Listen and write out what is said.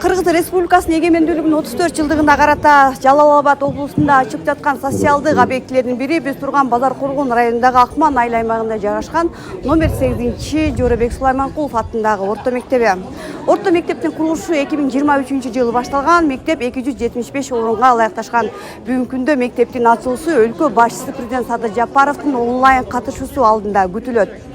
Кыргыз Республикасынын эгемендүүлүгүнүн 34 жылдыгына карата Жалал-Абад облусунда ачып жаткан социалдык объектилердин бири биз турган Базар Кургун районундагы Акман айыл аймагында жайгашкан номер 8 Ж.Сулайманкулов атындагы орто мектеби. Орто мектептин курулушу 2023-жылы башталган, мектеп 275 орунга ылайыкташкан. Бүгүнкү күндө мектептин ачылышы өлкө башчысы президент Садыр Жапаровдун онлайн катышуусу алдында күтүлөт.